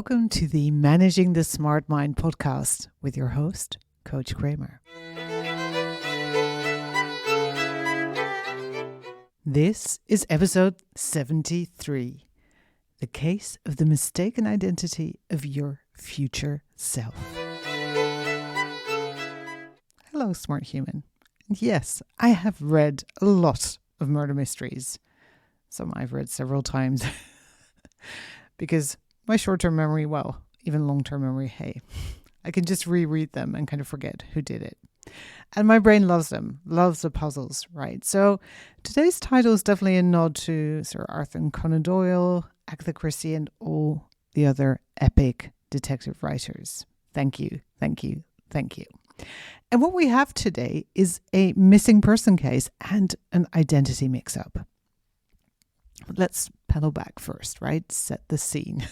Welcome to the Managing the Smart Mind podcast with your host, Coach Kramer. This is episode 73, the case of the mistaken identity of your future self. Hello, smart human. And yes, I have read a lot of murder mysteries. Some I've read several times because my short-term memory, well, even long-term memory, hey, I can just reread them and kind of forget who did it. And my brain loves them, loves the puzzles, right? So today's title is definitely a nod to Sir Arthur Conan Doyle, Agatha Christie, and all the other epic detective writers. Thank you, thank you, thank you. And what we have today is a missing person case and an identity mix-up. Let's pedal back first, right? Set the scene.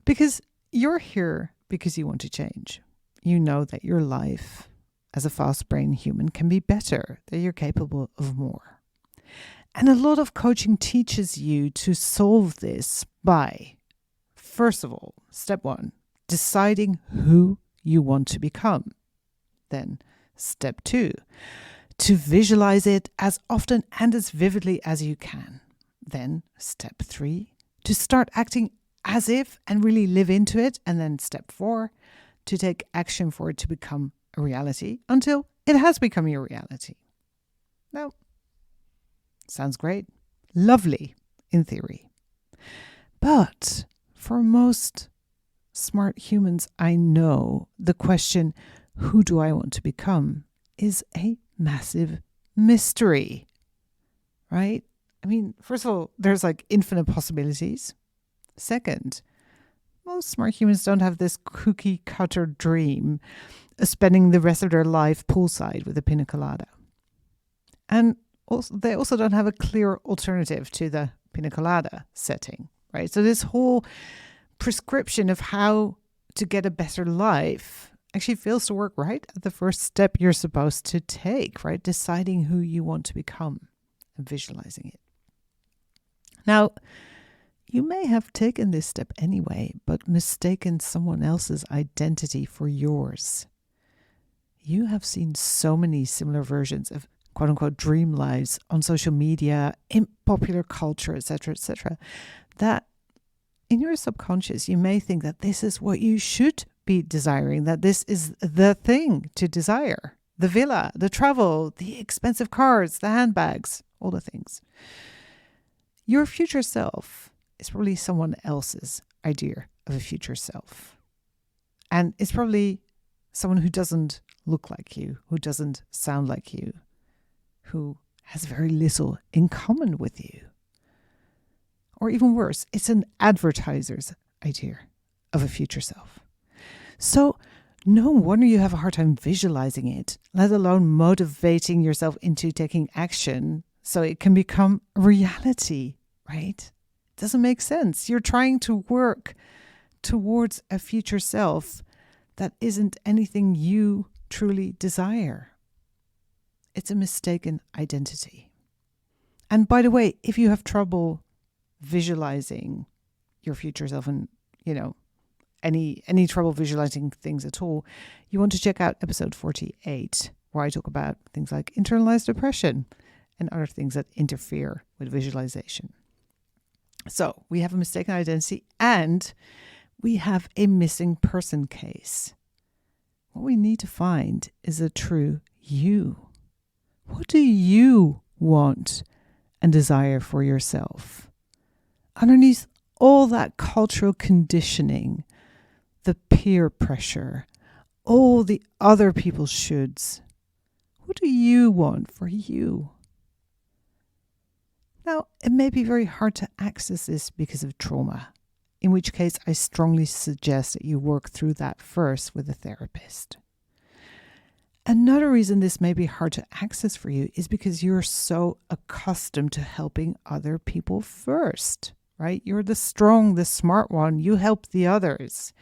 Because you're here because you want to change. You know that your life as a fast-brain human can be better, that you're capable of more. And a lot of coaching teaches you to solve this by, first of all, step one, deciding who you want to become. Then step two, to visualize it as often and as vividly as you can. Then step three, to start acting as if and really live into it. And then step four, to take action for it to become a reality until it has become your reality. Now, sounds great. Lovely in theory. But for most smart humans, I know the question, who do I want to become, is a massive mystery, right? I mean, first of all, there's like infinite possibilities. Second, most smart humans don't have this cookie cutter dream of spending the rest of their life poolside with a pina colada. And they also don't have a clear alternative to the pina colada setting, right? So this whole prescription of how to get a better life actually fails to work right at the first step you're supposed to take, right? Deciding who you want to become and visualizing it. Now, you may have taken this step anyway, but mistaken someone else's identity for yours. You have seen so many similar versions of quote-unquote dream lives on social media, in popular culture, etc., that in your subconscious, you may think that this is what you should be desiring, that this is the thing to desire. The villa, the travel, the expensive cars, the handbags, all the things. Your future self is probably someone else's idea of a future self. And it's probably someone who doesn't look like you, who doesn't sound like you, who has very little in common with you. Or even worse, it's an advertiser's idea of a future self. So no wonder you have a hard time visualizing it, let alone motivating yourself into taking action so it can become reality, right? Doesn't make sense. You're trying to work towards a future self that isn't anything you truly desire. It's a mistaken identity. And by the way, if you have trouble visualizing your future self and, any trouble visualizing things at all, you want to check out episode 48, where I talk about things like internalized depression and other things that interfere with visualization. So we have a mistaken identity and we have a missing person case. What we need to find is a true you. What do you want and desire for yourself? Underneath all that cultural conditioning, the peer pressure, all the other people's shoulds, what do you want for you? Now, it may be very hard to access this because of trauma, in which case I strongly suggest that you work through that first with a therapist. Another reason this may be hard to access for you is because you're so accustomed to helping other people first, right? You're the strong, the smart one. You help the others.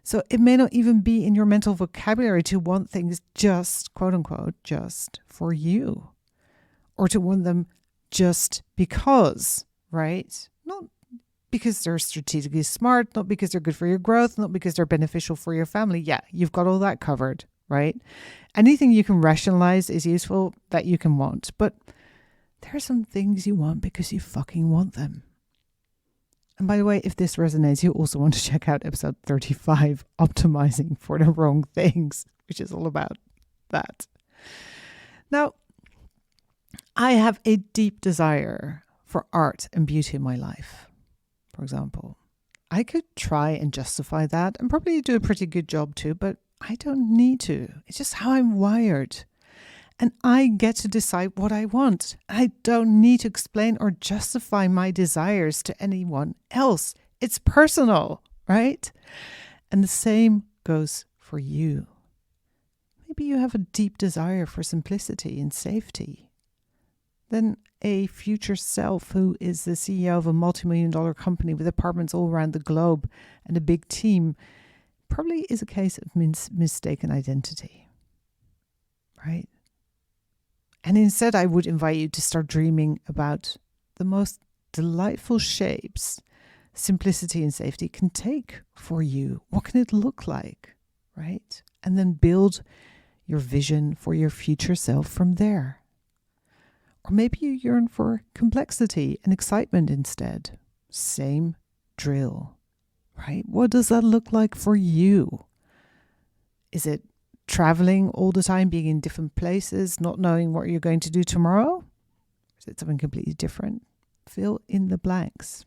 So it may not even be in your mental vocabulary to want things just, quote unquote, just for you, or to want them just because, right? Not because they're strategically smart, not because they're good for your growth, not because they're beneficial for your family. Yeah, you've got all that covered, right? Anything you can rationalize is useful that you can want. But there are some things you want because you fucking want them. And by the way, if this resonates, you also want to check out episode 35, Optimizing for the Wrong Things, which is all about that. Now, I have a deep desire for art and beauty in my life, for example. I could try and justify that and probably do a pretty good job too, but I don't need to. It's just how I'm wired. And I get to decide what I want. I don't need to explain or justify my desires to anyone else. It's personal, right? And the same goes for you. Maybe you have a deep desire for simplicity and safety. Then a future self who is the CEO of a multi-million-dollar company with apartments all around the globe and a big team probably is a case of mistaken identity, right? And instead, I would invite you to start dreaming about the most delightful shapes simplicity and safety can take for you. What can it look like, right? And then build your vision for your future self from there. Or maybe you yearn for complexity and excitement instead. Same drill, right? What does that look like for you? Is it traveling all the time, being in different places, not knowing what you're going to do tomorrow? Or is it something completely different? Fill in the blanks.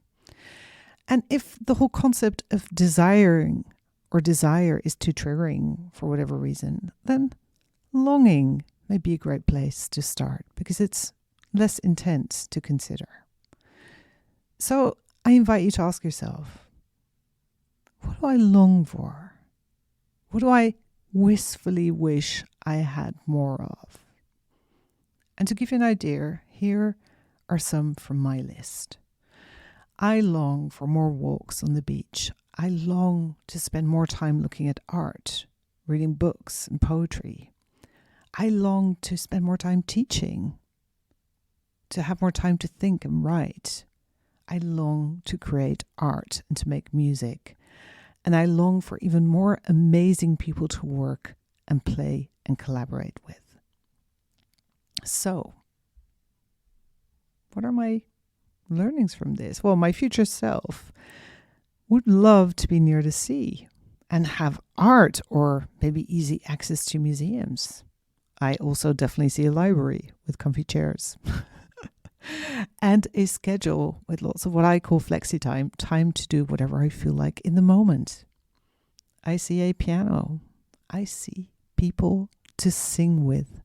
And if the whole concept of desiring or desire is too triggering for whatever reason, then longing may be a great place to start because it's less intense to consider. So I invite you to ask yourself, what do I long for? What do I wistfully wish I had more of? And to give you an idea, here are some from my list. I long for more walks on the beach. I long to spend more time looking at art, reading books and poetry. I long to spend more time teaching, to have more time to think and write. I long to create art and to make music. And I long for even more amazing people to work and play and collaborate with. So, what are my learnings from this? Well, my future self would love to be near the sea and have art or maybe easy access to museums. I also definitely see a library with comfy chairs and a schedule with lots of what I call flexi time, time to do whatever I feel like in the moment. I see a piano. I see people to sing with.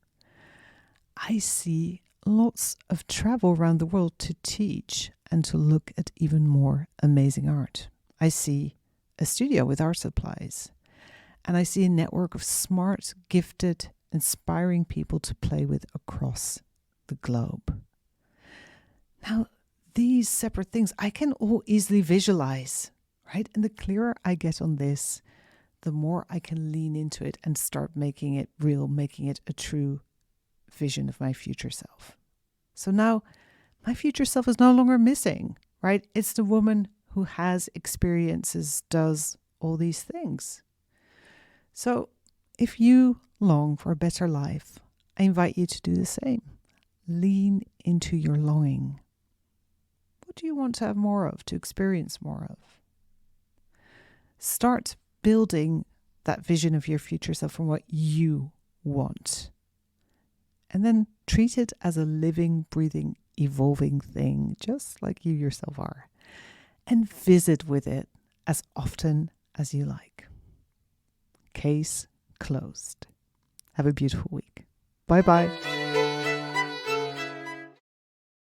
I see lots of travel around the world to teach and to look at even more amazing art. I see a studio with art supplies. And I see a network of smart, gifted, inspiring people to play with across the globe. Now, these separate things I can all easily visualize, right? And the clearer I get on this, the more I can lean into it and start making it real, making it a true vision of my future self. So now my future self is no longer missing, right? It's the woman who has experiences, does all these things. So if you long for a better life, I invite you to do the same. Lean into your longing. What do you want to have more of, to experience more of? Start building that vision of your future self from what you want. And then treat it as a living, breathing, evolving thing, just like you yourself are. And visit with it as often as you like. Case closed. Have a beautiful week. Bye-bye.